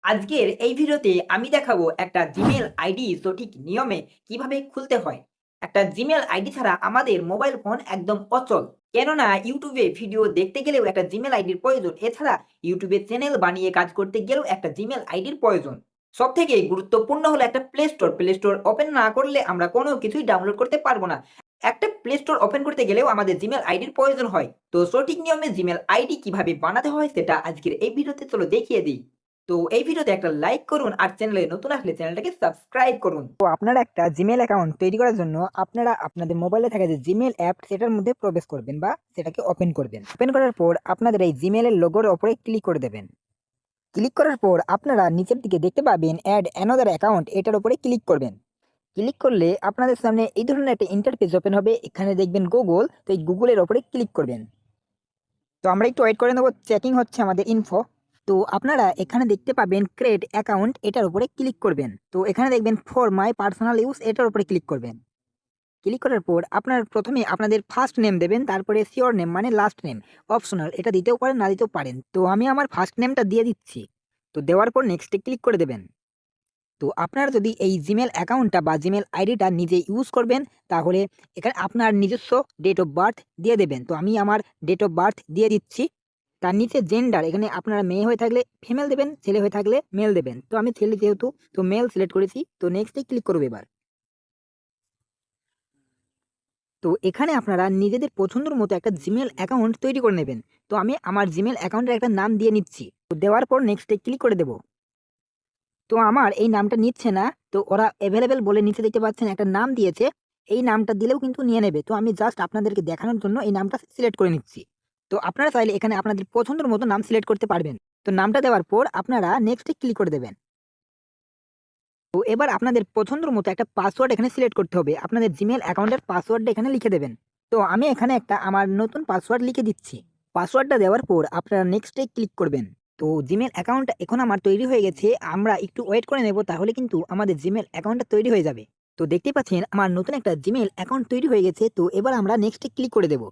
আজকের এই ভিডিওতে আমি দেখাবো একটা জিমেল আইডি সঠিক নিয়মে কিভাবে খুলতে হয়। একটা জিমেল আইডি ছাড়া আমাদের মোবাইল ফোন একদম অচল। কেননা ইউটিউবে ভিডিও দেখতে গেলেও একটা জিমেল আইডির প্রয়োজন। এছাড়া ইউটিউবে চ্যানেল বানিয়ে কাজ করতে গেলেও একটা জিমেল আইডির প্রয়োজন। সবথেকে গুরুত্বপূর্ণ হলো একটা play store. Play store open না করলে আমরা কোনো কিছুই ডাউনলোড করতে পারবো না। একটা প্লে স্টোর ওপেন করতে গেলেও আমাদের জিমেল আইডির প্রয়োজন হয়। তো সঠিক নিয়মে জিমেল আইডি কিভাবে বানাতে হয় সেটা আজকের এই ভিডিওতে চলো দেখিয়ে দিই। তো এই ভিডিওতে একটা লাইক করুন আর চ্যানেলে নতুন আসলে চ্যানেলটাকে সাবস্ক্রাইব করুন। তো আপনারা একটা জিমেল অ্যাকাউন্ট তৈরি করার জন্য আপনারা আপনাদের মোবাইলে থাকা যে জিমেল অ্যাপ সেটার মধ্যে প্রবেশ করবেন বা সেটাকে ওপেন করবেন। ওপেন করার পর আপনাদের এই জিমেলের লোগোর ওপরে ক্লিক করে দেবেন। ক্লিক করার পর আপনারা নিচের দিকে দেখতে পাবেন অ্যাড অ্যানাদার অ্যাকাউন্ট, এটার উপরে ক্লিক করবেন। ক্লিক করলে আপনাদের সামনে এই ধরনের একটা ইন্টারফেস ওপেন হবে। এখানে দেখবেন গুগল, তো এই গুগলের ওপরে ক্লিক করবেন। তো আমরা একটু ওয়েট করে নেবো, চেকিং হচ্ছে আমাদের ইনফো। তো আপনারা এখানে দেখতে পাবেন ক্রিয়েট অ্যাকাউন্ট, এটার উপরে ক্লিক করবেন। তো এখানে দেখবেন ফর মাই পার্সোনাল ইউজ, এটার উপরে ক্লিক করবেন। ক্লিক করার পর আপনার প্রথমে আপনাদের ফার্স্ট নেম দেবেন, তারপরে সিওর নেম মানে লাস্ট নেম, অপশনাল, এটা দিতেও পারেন না দিতেও পারেন। তো আমি আমার ফার্স্ট নেমটা দিয়ে দিচ্ছি। তো দেওয়ার পর নেক্সটে ক্লিক করে দেবেন। তো আপনারা যদি এই জিমেল অ্যাকাউন্টটা বা জিমেল আইডিটা নিজে ইউজ করবেন, তাহলে এখানে আপনার নিজস্ব ডেট অফ বার্থ দিয়ে দেবেন। তো আমি আমার ডেট অফ বার্থ দিয়ে দিচ্ছি। তার নিচে জেন্ডার, এখানে আপনারা মেয়ে হয়ে থাকলে ফিমেল দেবেন, ছেলে হয়ে থাকলে মেল দেবেন। তো আমি ছেলে যেহেতু, তো মেল সিলেক্ট করেছি। তো নেক্সটে ক্লিক করবো এবার। তো এখানে আপনারা নিজেদের পছন্দের মতো একটা জিমেল অ্যাকাউন্ট তৈরি করে নেবেন। তো আমি আমার জিমেল অ্যাকাউন্টের একটা নাম দিয়ে নিচ্ছি। তো দেওয়ার পর নেক্সটে ক্লিক করে দেবো। তো আমার এই নামটা নিচ্ছে না। তো ওরা অ্যাভেলেবেল বলে নিচে দেখতে পাচ্ছেন একটা নাম দিয়েছে। এই নামটা দিলেও কিন্তু নিয়ে নেবে। তো আমি জাস্ট আপনাদেরকে দেখানোর জন্য এই নামটা সিলেক্ট করে নিচ্ছি। তো আপনারা চাইলে এখানে আপনাদের পছন্দের মতো নাম সিলেক্ট করতে পারবেন। তো নামটা দেওয়ার পর আপনারা নেক্সটে ক্লিক করে দেবেন। তো এবার আপনাদের পছন্দের মতো একটা পাসওয়ার্ড এখানে সিলেক্ট করতে হবে। আপনাদের জিমেল অ্যাকাউন্টের পাসওয়ার্ডটা এখানে লিখে দেবেন। তো আমি এখানে একটা আমার নতুন পাসওয়ার্ড লিখে দিচ্ছি। পাসওয়ার্ডটা দেওয়ার পর আপনারা নেক্সটে ক্লিক করবেন। তো জিমেল অ্যাকাউন্টটা এখন আমার তৈরি হয়ে গেছে। আমরা একটু ওয়েট করে নেব, তাহলে কিন্তু আমাদের জিমেল অ্যাকাউন্টটা তৈরি হয়ে যাবে। তো দেখতেই পাচ্ছেন আমার নতুন একটা জিমেল অ্যাকাউন্ট তৈরি হয়ে গেছে। তো এবার আমরা নেক্সটে ক্লিক করে দেব।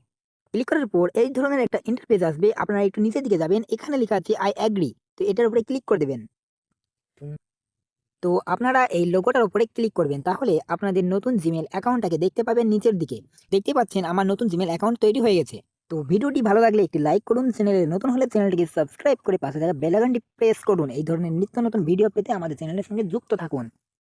ক্লিক করার পর এই ধরনের একটা ইন্টারফেস আসবে। আপনারা একটু নিচের দিকে যাবেন, এখানে লেখা আছে আই অ্যাগ্রি। তো এটার উপরে ক্লিক করে দেবেন। তো আপনারা এই লোগোটার উপরে ক্লিক করবেন, তাহলে আপনাদের নতুন জিমেল অ্যাকাউন্টটাকে দেখতে পাবেন নিচের দিকে। দেখতে পাচ্ছেন আমার নতুন জিমেল অ্যাকাউন্ট তৈরি হয়ে গেছে। তো ভিডিওটি ভালো লাগলে একটি লাইক করুন, চ্যানেলে নতুন হলে চ্যানেলটিকে সাবস্ক্রাইব করে পাশে থাকা বেল আইকনটি প্রেস করুন। এই ধরনের নিত্য নতুন ভিডিও পেতে আমাদের চ্যানেলের সঙ্গে যুক্ত থাকুন।